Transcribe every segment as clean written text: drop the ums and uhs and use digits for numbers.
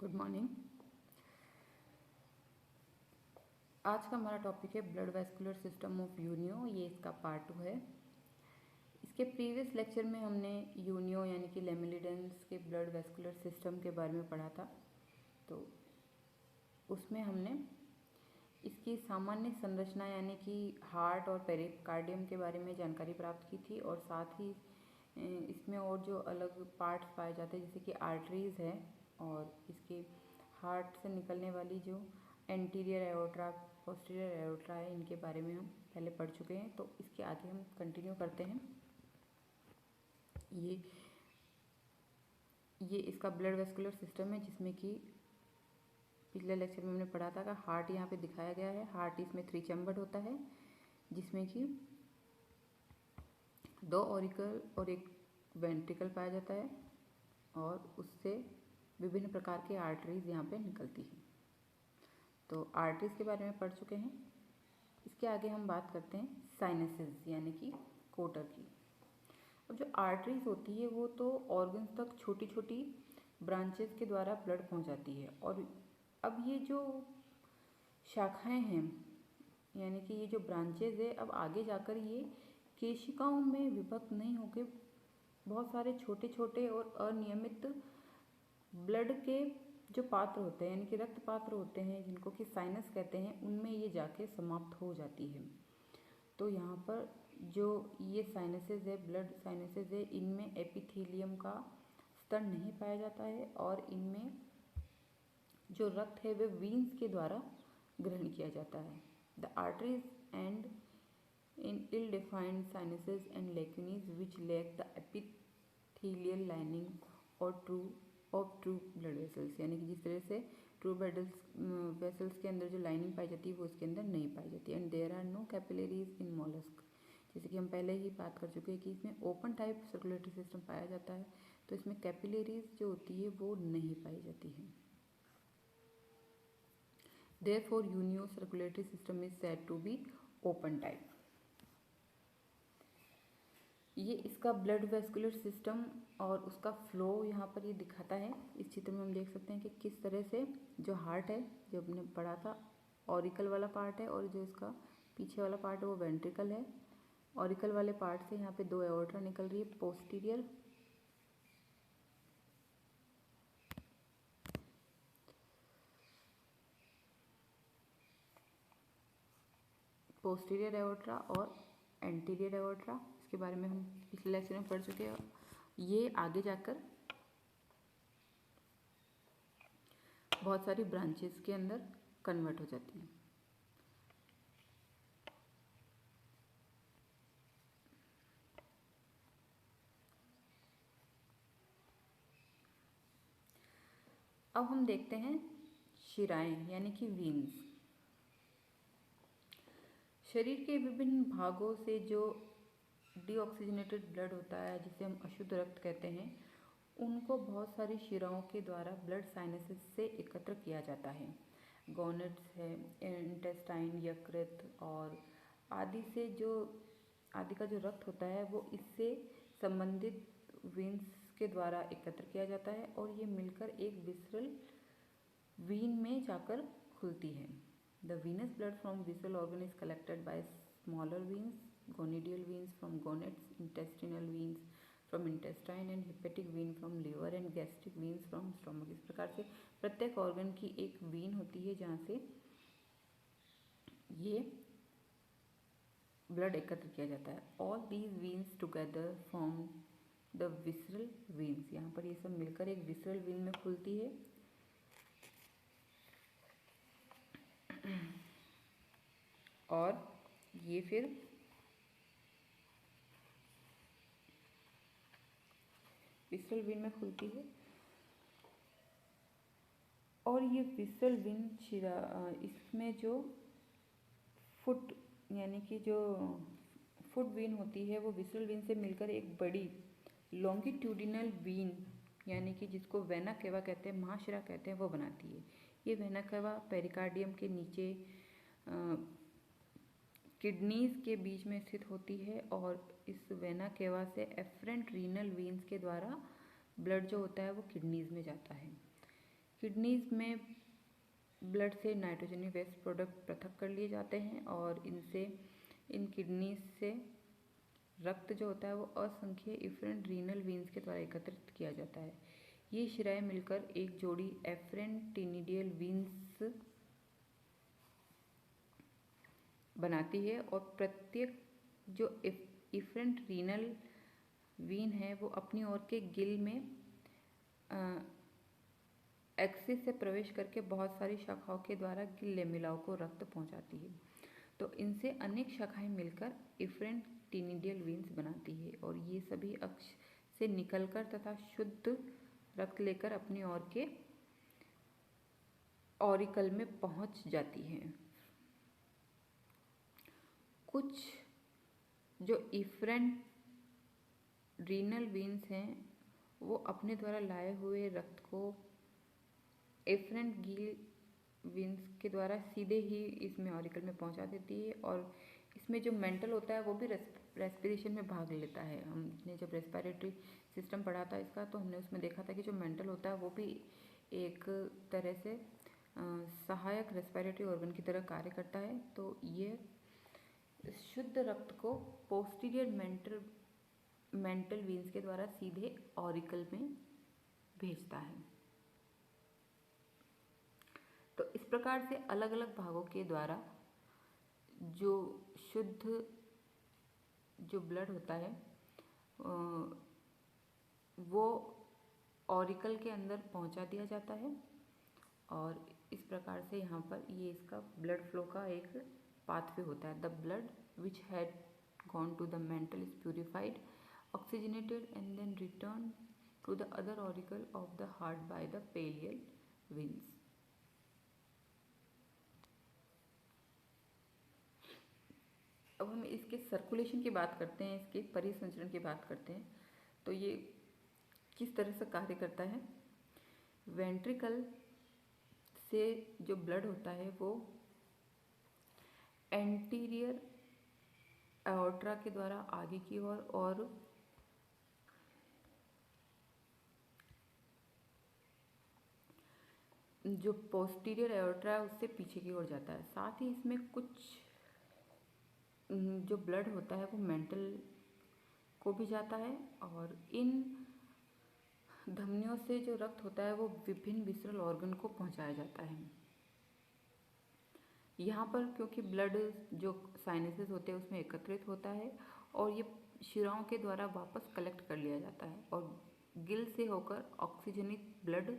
Good morning. आज का हमारा टॉपिक है blood vascular system of Unio. ये इसका पार्ट 2 है। इसके प्रीवियस लेक्चर में हमने यूनियो यानी कि लेमिलिडेंस के ब्लड वेस्कुलर सिस्टम के बारे में पढ़ा था। तो उसमें हमने इसकी सामान्य संरचना यानी कि हार्ट और पेरिकार्डियम के बारे में जानकारी प्राप्त की थी, और साथ ही इसमें और जो अलग पार्ट्स पाए जाते हैं जैसे कि आर्टरीज है, और इसके हार्ट से निकलने वाली जो एंटीरियर एओर्ट्रा, पोस्टीरियर एओर्ट्रा है, इनके बारे में हम पहले पढ़ चुके हैं। तो इसके आगे हम कंटिन्यू करते हैं। ये इसका ब्लड वेस्कुलर सिस्टम है, जिसमें कि पिछले लेक्चर में हमने पढ़ा था कि हार्ट यहाँ पे दिखाया गया है। हार्ट इसमें 3 चैम्बर्ड होता है, जिसमें कि 2 ऑरिकल और 1 वेंट्रिकल पाया जाता है, और उससे विभिन्न प्रकार के आर्टरीज यहाँ पे निकलती हैं। तो आर्टरीज के बारे में पढ़ चुके हैं। इसके आगे हम बात करते हैं साइनसेस यानी कि कोटर की। अब जो आर्टरीज होती है वो तो ऑर्गन्स तक छोटी छोटी ब्रांचेस के द्वारा ब्लड पहुंचाती है, और अब ये जो शाखाएं हैं यानी कि ये जो ब्रांचेज है, अब आगे जाकर ये केशिकाओं में विभक्त नहीं होकर बहुत सारे छोटे छोटे और अनियमित ब्लड के जो पात्र होते हैं यानी कि रक्त पात्र होते हैं, जिनको कि साइनस कहते हैं, उनमें ये जाके समाप्त हो जाती है। तो यहाँ पर जो ये साइनसेस है, ब्लड साइनसेस है, इनमें एपिथेलियम का स्तर नहीं पाया जाता है, और इनमें जो रक्त है वह वीन्स के द्वारा ग्रहण किया जाता है। The arteries and in ill defined sinuses and lacunae which lack the epithelial lining or true blood vessels, यानी कि जिस तरह से ट्रू ब्लड वेसल्स के अंदर जो लाइनिंग पाई जाती है वो इसके अंदर नहीं पाई जाती। And there are no capillaries in molluscs, जैसे कि हम पहले ही बात कर चुके हैं कि इसमें ओपन टाइप सर्कुलेटरी सिस्टम पाया जाता है, तो इसमें कैपिलरीज जो होती है वो नहीं पाई जाती है। Therefore, Unio circulatory system is said to be open type। ये इसका ब्लड वेस्कुलर सिस्टम और उसका फ्लो यहाँ पर ये दिखाता है। इस चित्र में हम देख सकते हैं कि किस तरह से जो हार्ट है, जो हमने पढ़ा था, ऑरिकल वाला पार्ट है, और जो इसका पीछे वाला पार्ट है वो वेंट्रिकल है। ऑरिकल वाले पार्ट से यहाँ पे 2 एओर्टा निकल रही है, पोस्टीरियर एओर्ट्रा और एंटीरियर एओर्ट्रा। इसके बारे में हम पिछले लेक्चर में पढ़ चुके हैं। ये आगे जाकर बहुत सारी ब्रांचेस के अंदर कन्वर्ट हो जाती हैं। अब हम देखते हैं शिराएं यानी कि वीन्स। शरीर के विभिन्न भागों से जो डीऑक्सीजनेटेड ब्लड होता है, जिसे हम अशुद्ध रक्त कहते हैं, उनको बहुत सारी शिराओं के द्वारा ब्लड साइनसेस से एकत्र किया जाता है। गोनेट्स है, इंटेस्टाइन, यकृत और आदि का जो रक्त होता है वो इससे संबंधित वीन्स के द्वारा एकत्र किया जाता है, और ये मिलकर एक विसरल वीन में जाकर खुलती है। The venous blood from visceral organ is collected by smaller veins, gonadial veins from gonads, intestinal veins from intestine and hepatic vein from liver and gastric veins from stomach. इस प्रकार से प्रत्येक organ की एक वीन होती है जहाँ से ये ब्लड एकत्र किया जाता है। All these veins together form the visceral veins. यहाँ पर ये सब मिलकर एक विसरल वीन में खुलती है, और ये फिर विसरल वीन में खुलती है, और ये विसरल वीन शिरा, इसमें जो फुट यानी कि जो फुट वीन होती है वो विसरल वीन से मिलकर एक बड़ी लॉन्गिट्यूडिनल वीन यानी कि जिसको वेना केवा कहते हैं, महाशिरा कहते हैं, वो बनाती है। ये वेना केवा पेरिकार्डियम के नीचे किडनीज के बीच में स्थित होती है, और इस वेना केवा से एफरेंट रीनल वीन्स के द्वारा ब्लड जो होता है वो किडनीज में जाता है। किडनीज में ब्लड से नाइट्रोजनी वेस्ट प्रोडक्ट पृथक कर लिए जाते हैं और इन किडनीज से रक्त जो होता है वो असंख्य इफरेंट रीनल वीन्स के द्वारा एकत्रित किया जाता है। ये शिराएं मिलकर एक जोड़ी एफरेंट टीनिडियल वीन्स बनाती है और प्रत्येक जो इफरेंट रीनल वीन है वो अपनी ओर के गिल में एक्सिस से प्रवेश करके बहुत सारी शाखाओं के द्वारा गिल लेमिलाओं को रक्त पहुंचाती है। तो इनसे अनेक शाखाएं मिलकर इफरेंट टीनिडियल वीन्स बनाती है और ये सभी अक्ष से निकलकर तथा शुद्ध रक्त लेकर अपनी ओर के ऑरिकल में पहुंच जाती हैं। कुछ जो इफरेंट रीनल वीन्स हैं वो अपने द्वारा लाए हुए रक्त को एफरेंट गिल वीन्स के द्वारा सीधे ही इसमें ऑरिकल में पहुंचा देती है और इसमें जो मेंटल होता है वो भी रेस्पिरेशन में भाग लेता है। हमने जब रेस्पिरेटरी सिस्टम पढ़ा था इसका तो हमने उसमें देखा था कि जो मेंटल होता है वो भी एक तरह से सहायक रेस्पिरेटरी ऑर्गन की तरह कार्य करता है। तो ये शुद्ध रक्त को पोस्टीरियर मेंटल वीन्स के द्वारा सीधे ऑरिकल में भेजता है। तो इस प्रकार से अलग अलग भागों के द्वारा जो शुद्ध जो ब्लड होता है वो ऑरिकल के अंदर पहुंचा दिया जाता है और इस प्रकार से यहाँ पर ये इसका ब्लड फ्लो का एक पाथवे होता है। The blood which had gone to the mantle is purified, oxygenated and then return to the other auricle of the heart by the pallial veins. अब हम इसके सर्कुलेशन की बात करते हैं, इसके परिसंचरण की बात करते हैं। तो ये किस तरह से कार्य करता है। वेंट्रिकल से जो ब्लड होता है वो एंटीरियर एओर्ट्रा के द्वारा आगे की ओर और जो पोस्टीरियर एओर्ट्रा है उससे पीछे की ओर जाता है। साथ ही इसमें कुछ जो ब्लड होता है वो मेंटल को भी जाता है और इन धमनियों से जो रक्त होता है वो विभिन्न विसरल ऑर्गन को पहुंचाया जाता है। यहाँ पर क्योंकि ब्लड जो साइनसेस होते हैं उसमें एकत्रित होता है और ये शिराओं के द्वारा वापस कलेक्ट कर लिया जाता है और गिल से होकर ऑक्सीजनित ब्लड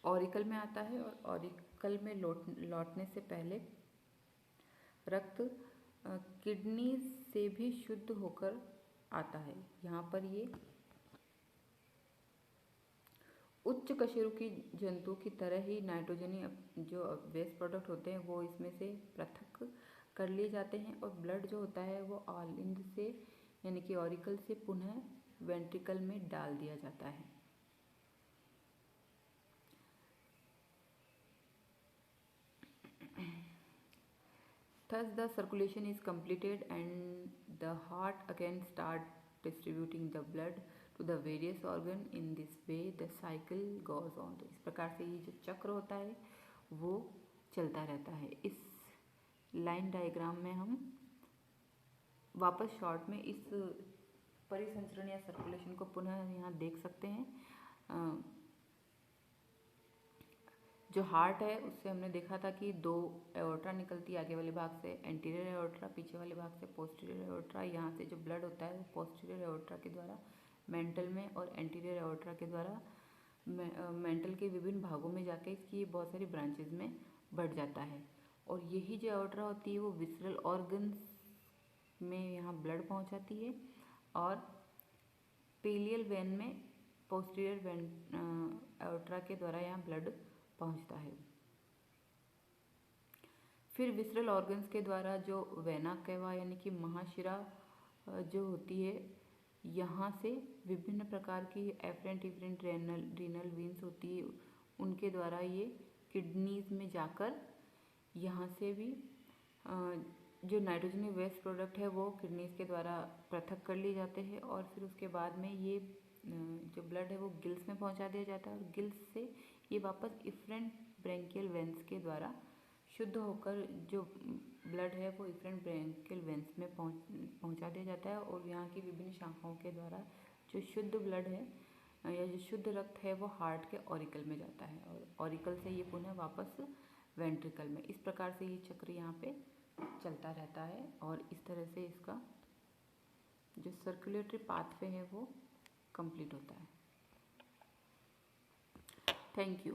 ऑरिकल में आता है और ऑरिकल में लौटने से पहले रक्त किडनी से भी शुद्ध होकर आता है। यहाँ पर ये उच्च कशेरुकी जंतु की तरह ही नाइट्रोजनी जो वेस्ट प्रोडक्ट होते हैं वो इसमें से पृथक कर लिए जाते हैं और ब्लड जो होता है वो आलिंद से यानी कि ऑरिकल से पुनः वेंट्रिकल में डाल दिया जाता है। Thus the circulation is completed and the heart again start distributing the blood to the various organ. In this way the cycle goes on. तो इस प्रकार से ये जो चक्र होता है वो चलता रहता है। इस लाइन डायग्राम में हम वापस शॉर्ट में इस परिसंचरण या सर्कुलेशन को पुनः यहाँ देख सकते हैं। जो हार्ट है उससे हमने देखा था कि दो एओर्ट्रा निकलती है, आगे वाले भाग से एंटीरियर एओर्ट्रा, पीछे वाले भाग से पोस्टीरियर एओर्ट्रा। यहाँ से जो ब्लड होता है वो पोस्टीरियर एओर्ट्रा के द्वारा मेंटल में और एंटीरियर एओर्ट्रा के द्वारा मेंटल के विभिन्न भागों में जाके इसकी बहुत सारी ब्रांचेज में बढ़ जाता है और यही जो एओर्ट्रा होती है वो विसरल ऑर्गन्स में यहाँ ब्लड पहुँचाती है और पेलियल वेन में पोस्टीरियर वेन एओर्ट्रा के द्वारा यहाँ ब्लड पहुंचता है। फिर विसरल ऑर्गन्स के द्वारा जो वेना कैवा यानी कि महाशिरा जो होती है यहाँ से विभिन्न प्रकार की एफरेंट रीनल वीन्स होती है, उनके द्वारा ये किडनीज में जाकर यहाँ से भी जो नाइट्रोजनी वेस्ट प्रोडक्ट है वो किडनीज के द्वारा पृथक कर लिए जाते हैं और फिर उसके बाद में ये जो ब्लड है वो गिल्स में पहुंचा दिया जाता है और गिल्स से ये वापस इफरेंट ब्रेंकियल वेंस के द्वारा शुद्ध होकर जो ब्लड है वो इफरेंट ब्रेंकियल वेंस में पहुंचा दिया जाता है और यहाँ की विभिन्न शाखाओं के द्वारा जो शुद्ध ब्लड है या जो शुद्ध रक्त है वो हार्ट के ऑरिकल में जाता है और ऑरिकल से ये पुनः वापस वेंट्रिकल में। इस प्रकार से ये चक्र यहाँ पे चलता रहता है और इस तरह से इसका जो सर्कुलेटरी पाथवे है वो कंप्लीट होता है। Thank you.